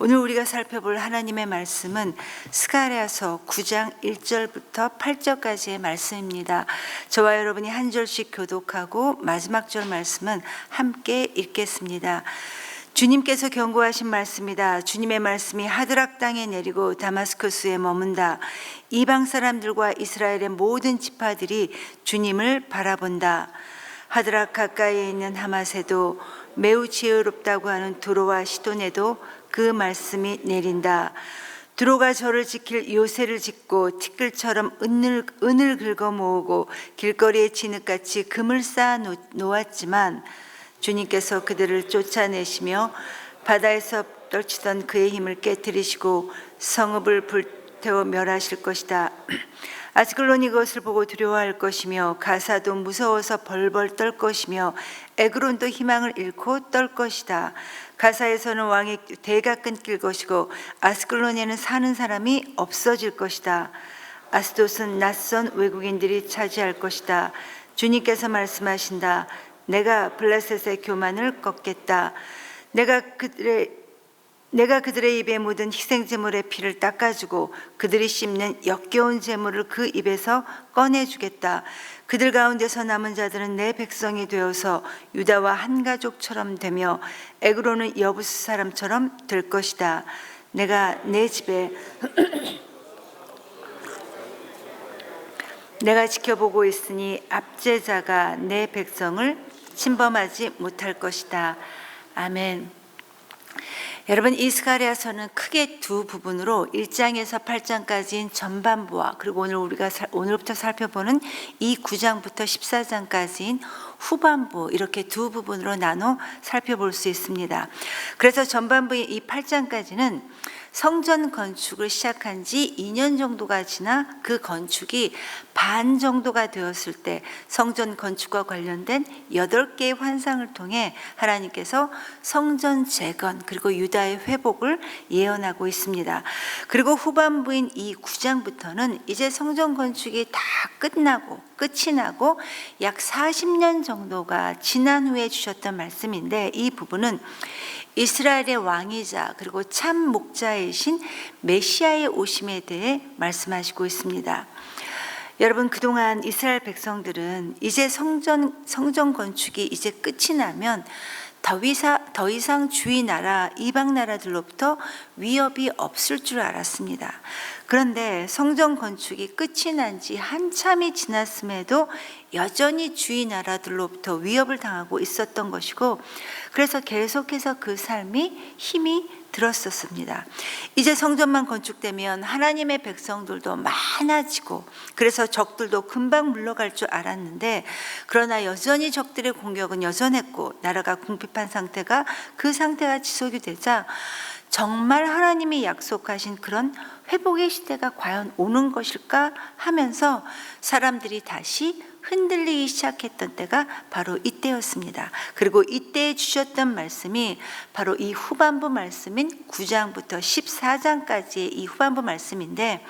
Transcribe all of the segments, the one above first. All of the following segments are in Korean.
오늘 우리가 살펴볼 하나님의 말씀은 스가랴서 9장 1절부터 8절까지의 말씀입니다. 저와 여러분이 한 절씩 교독하고 마지막 절 말씀은 함께 읽겠습니다. 주님께서 경고하신 말씀이다. 주님의 말씀이 하드락 땅에 내리고 다마스커스에 머문다. 이방 사람들과 이스라엘의 모든 지파들이 주님을 바라본다. 하드락 가까이에 있는 하맛에도 매우 지혜롭다고 하는 두로와 시돈에도 그 말씀이 내린다. 두로가 저를 지킬 요새를 짓고 티끌처럼 은을 긁어 모으고 길거리에 진흙같이 금을 쌓아 놓았지만 주님께서 그들을 쫓아내시며 바다에서 떨치던 그의 힘을 깨뜨리시고 성읍을 불태워 멸하실 것이다. 아스글론이 그것을 보고 두려워할 것이며 가사도 무서워서 벌벌 떨 것이며 에그론도 희망을 잃고 떨 것이다. 가사에서는 왕의 대가 끊길 것이고 아스글론에는 사는 사람이 없어질 것이다. 아스돗은 낯선 외국인들이 차지할 것이다. 주님께서 말씀하신다. 내가 블레셋의 교만을 꺾겠다. 내가 그들의 입에 묻은 희생제물의 피를 닦아주고 그들이 씹는 역겨운 제물을 그 입에서 꺼내주겠다. 그들 가운데서 남은 자들은 내 백성이 되어서 유다와 한 가족처럼 되며 에그론은 여부스 사람처럼 될 것이다. 내가 내 집에 내가 지켜보고 있으니 압제자가 내 백성을 침범하지 못할 것이다. 아멘. 여러분, 이 스가랴서는 크게 두 부분으로 1장에서 8장까지인 전반부와 그리고 오늘부터 살펴보는 이 9장부터 14장까지인 후반부, 이렇게 두 부분으로 나눠 살펴볼 수 있습니다. 그래서 전반부의 이 8장까지는 성전 건축을 시작한 지 2년 정도가 지나 그 건축이 반 정도가 되었을 때 성전 건축과 관련된 8개의 환상을 통해 하나님께서 성전 재건 그리고 유다의 회복을 예언하고 있습니다. 그리고 후반부인 이 9장부터는 이제 성전 건축이 다 끝이 나고 약 40년 정도가 지난 후에 주셨던 말씀인데, 이 부분은 이스라엘의 왕이자 그리고 참 목자이신 메시아의 오심에 대해 말씀하시고 있습니다. 여러분, 그동안 이스라엘 백성들은 이제 성전 건축이 이제 끝이 나면 더 이상 주위 나라, 이방 나라들로부터 위협이 없을 줄 알았습니다. 그런데 성전 건축이 끝이 난 지 한참이 지났음에도 여전히 주위 나라들로부터 위협을 당하고 있었던 것이고, 그래서 계속해서 그 삶이 힘이 들었었습니다. 이제 성전만 건축되면 하나님의 백성들도 많아지고 그래서 적들도 금방 물러갈 줄 알았는데, 그러나 여전히 적들의 공격은 여전했고 나라가 궁핍한 상태가 지속이 되자 정말 하나님이 약속하신 그런 회복의 시대가 과연 오는 것일까 하면서 사람들이 다시 흔들리기 시작했던 때가 바로 이때였습니다. 그리고 이때 주셨던 말씀이 바로 이 후반부 말씀인 9장부터 14장까지의 이 후반부 말씀인데,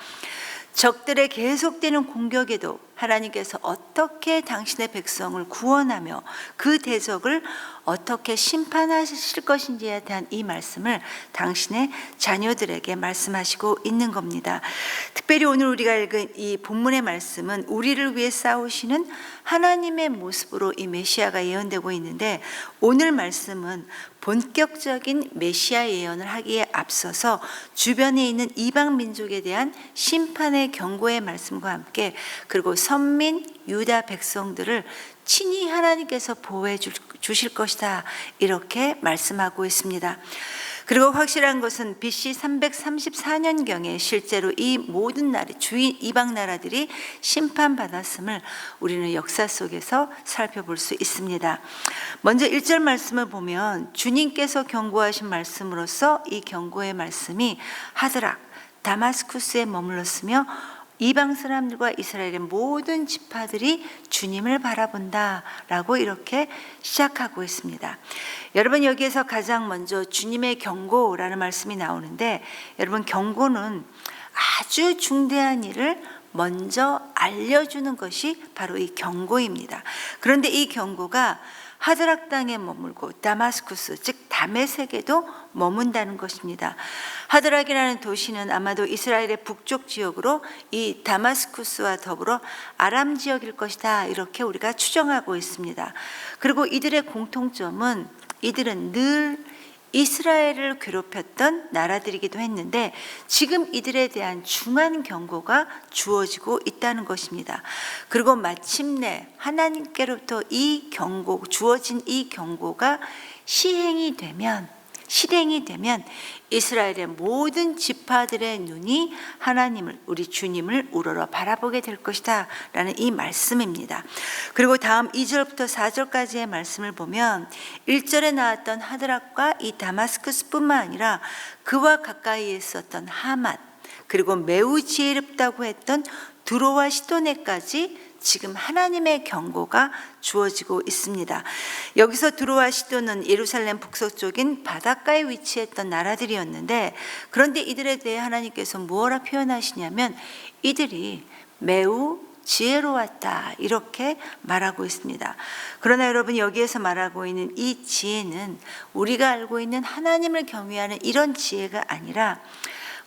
적들의 계속되는 공격에도 하나님께서 어떻게 당신의 백성을 구원하며 그 대적을 어떻게 심판하실 것인지에 대한 이 말씀을 당신의 자녀들에게 말씀하시고 있는 겁니다. 특별히 오늘 우리가 읽은 이 본문의 말씀은 우리를 위해 싸우시는 하나님의 모습으로 이 메시아가 예언되고 있는데, 오늘 말씀은 본격적인 메시아 예언을 하기에 앞서서 주변에 있는 이방 민족에 대한 심판의 경고의 말씀과 함께 그리고 선민 유다 백성들을 친히 하나님께서 보호해 주실 것이다, 이렇게 말씀하고 있습니다. 그리고 확실한 것은 BC 334년경에 실제로 이 모든 주위 이방 나라들이 심판받았음을 우리는 역사 속에서 살펴볼 수 있습니다. 먼저 1절 말씀을 보면 주님께서 경고하신 말씀으로서 이 경고의 말씀이 하드락 다마스쿠스에 머물렀으며 이방 사람들과 이스라엘의 모든 지파들이 주님을 바라본다 라고 이렇게 시작하고 있습니다. 여러분, 여기에서 가장 먼저 주님의 경고라는 말씀이 나오는데, 여러분, 경고는 아주 중대한 일을 먼저 알려주는 것이 바로 이 경고입니다. 그런데 이 경고가 하드락 땅에 머물고 다마스쿠스 즉 다메섹에도 머문다는 것입니다. 하드락이라는 도시는 아마도 이스라엘의 북쪽 지역으로 이 다마스쿠스와 더불어 아람 지역일 것이다, 이렇게 우리가 추정하고 있습니다. 그리고 이들의 공통점은 이들은 늘 이스라엘을 괴롭혔던 나라들이기도 했는데 지금 이들에 대한 중한 경고가 주어지고 있다는 것입니다. 그리고 마침내 하나님께로부터 주어진 이 경고가 실행이 되면 이스라엘의 모든 지파들의 눈이 하나님을, 우리 주님을 우러러 바라보게 될 것이다 라는 이 말씀입니다. 그리고 다음 2절부터 4절까지의 말씀을 보면 1절에 나왔던 하드락과 이 다마스쿠스뿐만 아니라 그와 가까이에 있었던 하맛, 그리고 매우 지혜롭다고 했던 두로와 시도네까지 지금 하나님의 경고가 주어지고 있습니다. 여기서 두로와 시도는 예루살렘 북서쪽인 바닷가에 위치했던 나라들이었는데, 그런데 이들에 대해 하나님께서 무엇라 표현하시냐면 이들이 매우 지혜로웠다, 이렇게 말하고 있습니다. 그러나 여러분, 여기에서 말하고 있는 이 지혜는 우리가 알고 있는 하나님을 경외하는 이런 지혜가 아니라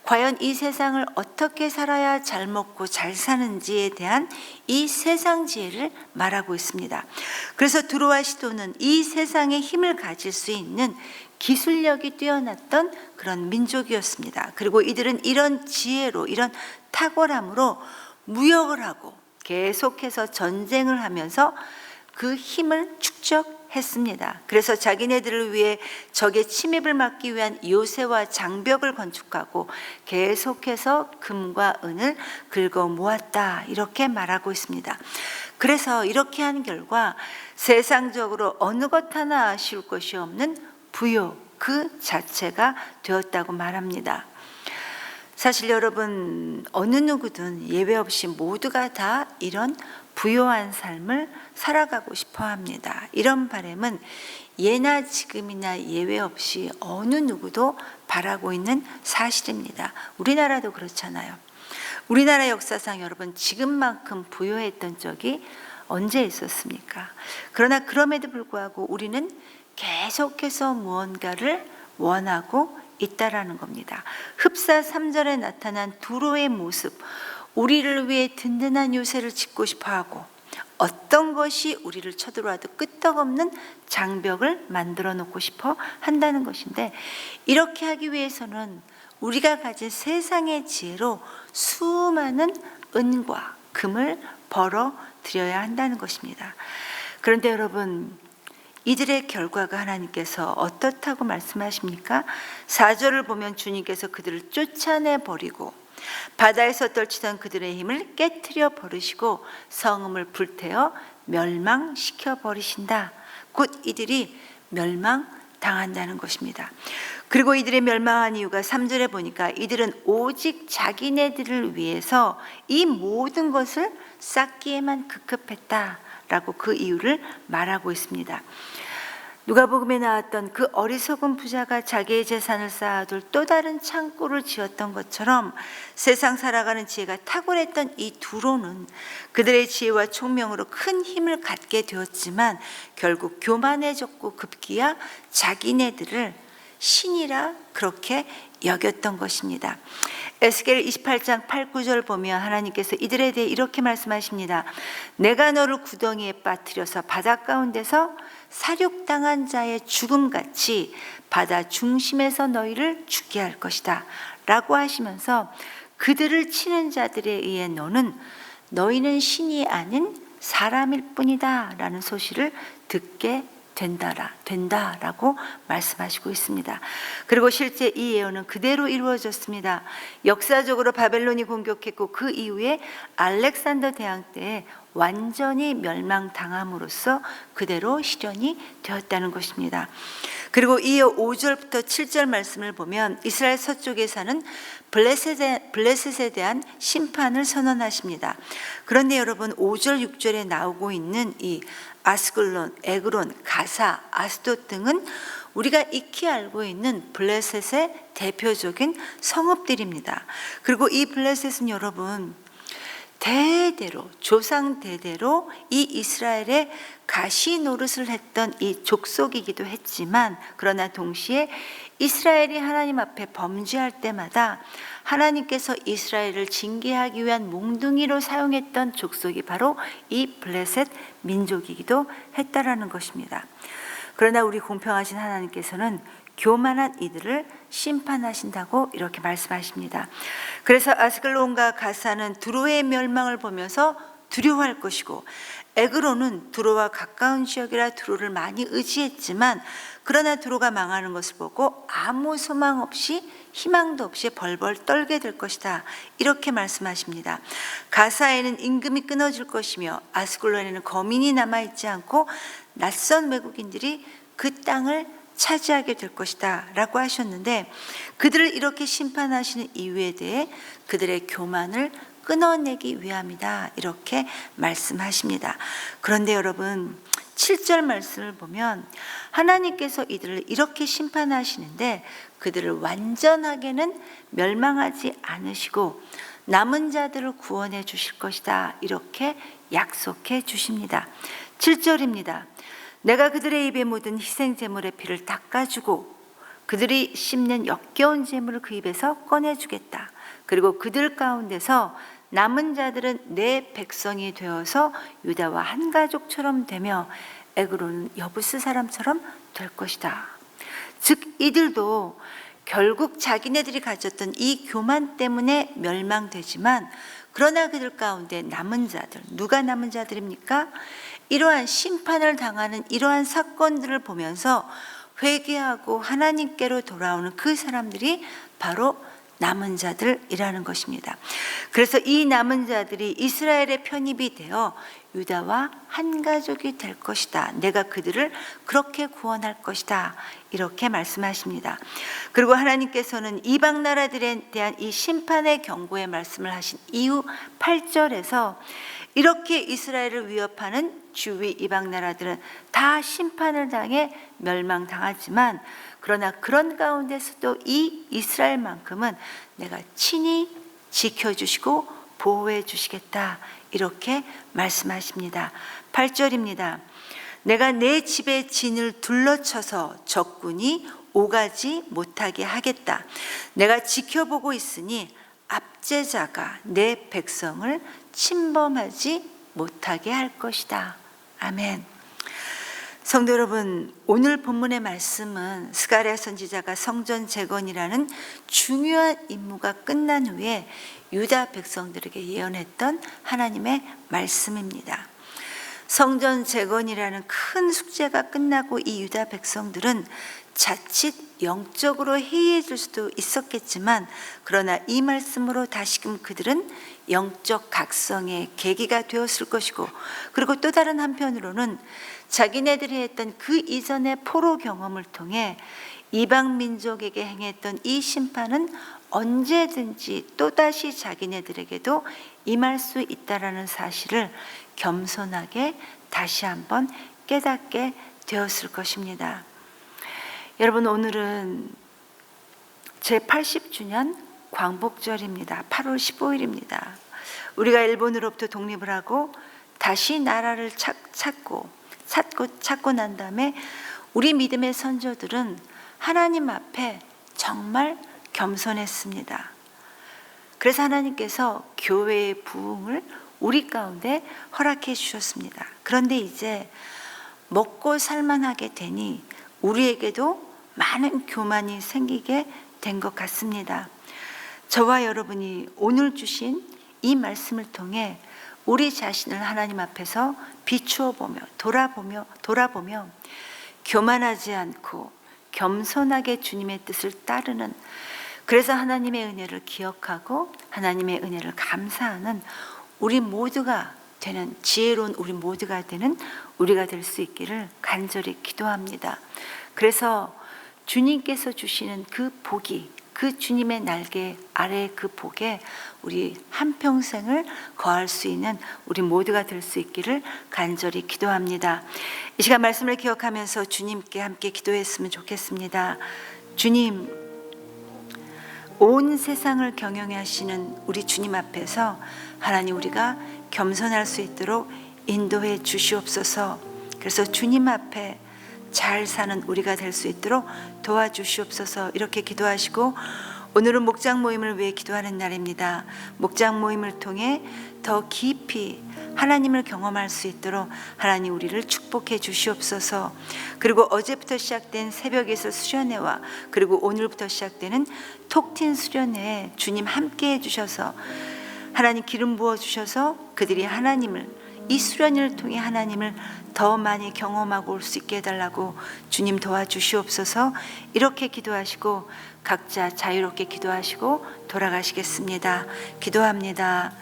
과연 이 세상을 어떻게 살아야 잘 먹고 잘 사는지에 대한 이 세상 지혜를 말하고 있습니다. 그래서 두로와 시도는 이 세상에 힘을 가질 수 있는 기술력이 뛰어났던 그런 민족이었습니다. 그리고 이들은 이런 지혜로, 이런 탁월함으로 무역을 하고 계속해서 전쟁을 하면서 그 힘을 축적했습니다. 그래서 자기네들을 위해 적의 침입을 막기 위한 요새와 장벽을 건축하고 계속해서 금과 은을 긁어 모았다, 이렇게 말하고 있습니다. 그래서 이렇게 한 결과 세상적으로 어느 것 하나 아쉬울 것이 없는 부요 그 자체가 되었다고 말합니다. 사실 여러분, 어느 누구든 예외 없이 모두가 다 이런 부요한 삶을 살아가고 싶어 합니다. 이런 바람은 예나 지금이나 예외 없이 어느 누구도 바라고 있는 사실입니다. 우리나라도 그렇잖아요. 우리나라 역사상 여러분, 지금만큼 부요했던 적이 언제 있었습니까? 그러나 그럼에도 불구하고 우리는 계속해서 무언가를 원하고 있다라는 겁니다. 흡사 3절에 나타난 두로의 모습, 우리를 위해 든든한 요새를 짓고 싶어하고 어떤 것이 우리를 쳐들어와도 끄떡없는 장벽을 만들어 놓고 싶어 한다는 것인데, 이렇게 하기 위해서는 우리가 가진 세상의 지혜로 수많은 은과 금을 벌어 들여야 한다는 것입니다. 그런데 여러분, 이들의 결과가 하나님께서 어떻다고 말씀하십니까? 4절을 보면 주님께서 그들을 쫓아내 버리고 바다에서 떨치던 그들의 힘을 깨트려 버리시고 성읍을 불태워 멸망시켜 버리신다. 곧 이들이 멸망당한다는 것입니다. 그리고 이들의 멸망한 이유가 3절에 보니까 이들은 오직 자기네들을 위해서 이 모든 것을 쌓기에만 급급했다라고 그 이유를 말하고 있습니다. 누가복음에 나왔던 그 어리석은 부자가 자기의 재산을 쌓아둘 또 다른 창고를 지었던 것처럼 세상 살아가는 지혜가 탁월했던 이 두로는 그들의 지혜와 총명으로 큰 힘을 갖게 되었지만 결국 교만해졌고 급기야 자기네들을 신이라 그렇게 여겼던 것입니다. 에스겔 28장 8, 9절 보면 하나님께서 이들에 대해 이렇게 말씀하십니다. 내가 너를 구덩이에 빠뜨려서 바다 가운데서 사륙당한 자의 죽음같이 바다 중심에서 너희를 죽게 할 것이다 라고 하시면서 그들을 치는 자들에 의해 너희는 신이 아닌 사람일 뿐이다 라는 소식을 듣게 된다라고 말씀하시고 있습니다. 그리고 실제 이 예언은 그대로 이루어졌습니다. 역사적으로 바벨론이 공격했고 그 이후에 알렉산더 대왕 때에 완전히 멸망당함으로써 그대로 실현이 되었다는 것입니다. 그리고 이어 5절부터 7절 말씀을 보면 이스라엘 서쪽에 사는 블레셋에 대한 심판을 선언하십니다. 그런데 여러분, 5절 6절에 나오고 있는 이 아스글론, 에그론, 가사, 아스돗 등은 우리가 익히 알고 있는 블레셋의 대표적인 성읍들입니다. 그리고 이 블레셋은 여러분, 대대로 조상 대대로 이 이스라엘의 가시 노릇을 했던 이 족속이기도 했지만, 그러나 동시에 이스라엘이 하나님 앞에 범죄할 때마다 하나님께서 이스라엘을 징계하기 위한 몽둥이로 사용했던 족속이 바로 이 블레셋 민족이기도 했다라는 것입니다. 그러나 우리 공평하신 하나님께서는 교만한 이들을 심판하신다고 이렇게 말씀하십니다. 그래서 아스글론과 가사는 두로의 멸망을 보면서 두려워할 것이고, 에그론은 두로와 가까운 지역이라 두로를 많이 의지했지만, 그러나 두로가 망하는 것을 보고 아무 소망 없이 희망도 없이 벌벌 떨게 될 것이다, 이렇게 말씀하십니다. 가사에는 임금이 끊어질 것이며 아스글론에는 거민이 남아있지 않고 낯선 외국인들이 그 땅을 차지하게 될 것이다 라고 하셨는데, 그들을 이렇게 심판하시는 이유에 대해 그들의 교만을 끊어내기 위함이다, 이렇게 말씀하십니다. 그런데 여러분, 7절 말씀을 보면 하나님께서 이들을 이렇게 심판하시는데 그들을 완전하게는 멸망하지 않으시고 남은 자들을 구원해 주실 것이다, 이렇게 약속해 주십니다. 7절입니다. 내가 그들의 입에 묻은 희생 제물의 피를 닦아주고 그들이 씹는 역겨운 제물을 그 입에서 꺼내주겠다. 그리고 그들 가운데서 남은 자들은 내 백성이 되어서 유다와 한 가족처럼 되며 에그론은 여부스 사람처럼 될 것이다. 즉 이들도 결국 자기네들이 가졌던 이 교만 때문에 멸망되지만, 그러나 그들 가운데 남은 자들, 누가 남은 자들입니까? 이러한 심판을 당하는 이러한 사건들을 보면서 회개하고 하나님께로 돌아오는 그 사람들이 바로 남은 자들이라는 것입니다. 그래서 이 남은 자들이 이스라엘의 편입이 되어 유다와 한 가족이 될 것이다. 내가 그들을 그렇게 구원할 것이다, 이렇게 말씀하십니다. 그리고 하나님께서는 이방 나라들에 대한 이 심판의 경고의 말씀을 하신 이후 8절에서 이렇게 이스라엘을 위협하는 주위 이방 나라들은 다 심판을 당해 멸망당하지만, 그러나 그런 가운데서도 이 이스라엘만큼은 내가 친히 지켜주시고 보호해 주시겠다, 이렇게 말씀하십니다. 8절입니다. 내가 내 집의 진을 둘러쳐서 적군이 오가지 못하게 하겠다. 내가 지켜보고 있으니 압제자가 내 백성을 침범하지 못하게 할 것이다. 아멘. 성도 여러분, 오늘 본문의 말씀은 스가랴 선지자가 성전 재건이라는 중요한 임무가 끝난 후에 유다 백성들에게 예언했던 하나님의 말씀입니다. 성전 재건이라는 큰 숙제가 끝나고 이 유다 백성들은 자칫 영적으로 해이해질 수도 있었겠지만, 그러나 이 말씀으로 다시금 그들은 영적 각성의 계기가 되었을 것이고, 그리고 또 다른 한편으로는 자기네들이 했던 그 이전의 포로 경험을 통해 이방 민족에게 행했던 이 심판은 언제든지 또다시 자기네들에게도 임할 수 있다라는 사실을 겸손하게 다시 한번 깨닫게 되었을 것입니다. 여러분, 오늘은 제80주년 광복절입니다. 8월 15일입니다. 우리가 일본으로부터 독립을 하고 다시 나라를 찾고 난 다음에 우리 믿음의 선조들은 하나님 앞에 정말 겸손했습니다. 그래서 하나님께서 교회의 부흥을 우리 가운데 허락해 주셨습니다. 그런데 이제 먹고 살만하게 되니 우리에게도 많은 교만이 생기게 된 것 같습니다. 저와 여러분이 오늘 주신 이 말씀을 통해 우리 자신을 하나님 앞에서 비추어 보며 돌아보며 교만하지 않고 겸손하게 주님의 뜻을 따르는, 그래서 하나님의 은혜를 기억하고 하나님의 은혜를 감사하는 우리 모두가 되는, 지혜로운 우리 모두가 되는 우리가 될 수 있기를 간절히 기도합니다. 그래서 주님께서 주시는 그 복이, 그 주님의 날개 아래 그 복에 우리 한평생을 거할 수 있는 우리 모두가 될 수 있기를 간절히 기도합니다. 이 시간 말씀을 기억하면서 주님께 함께 기도했으면 좋겠습니다. 주님, 온 세상을 경영해 하시는 우리 주님 앞에서 하나님 우리가 겸손할 수 있도록 인도해 주시옵소서. 그래서 주님 앞에 잘 사는 우리가 될 수 있도록 도와주시옵소서. 이렇게 기도하시고, 오늘은 목장 모임을 위해 기도하는 날입니다. 목장 모임을 통해 더 깊이 하나님을 경험할 수 있도록 하나님 우리를 축복해 주시옵소서. 그리고 어제부터 시작된 새벽 예술 수련회와 그리고 오늘부터 시작되는 톡틴 수련회에 주님 함께 해주셔서 하나님 기름 부어 주셔서 그들이 하나님을, 이 수련회를 통해 하나님을 더 많이 경험하고 올 수 있게 해달라고 주님 도와주시옵소서. 이렇게 기도하시고 각자 자유롭게 기도하시고 돌아가시겠습니다. 기도합니다.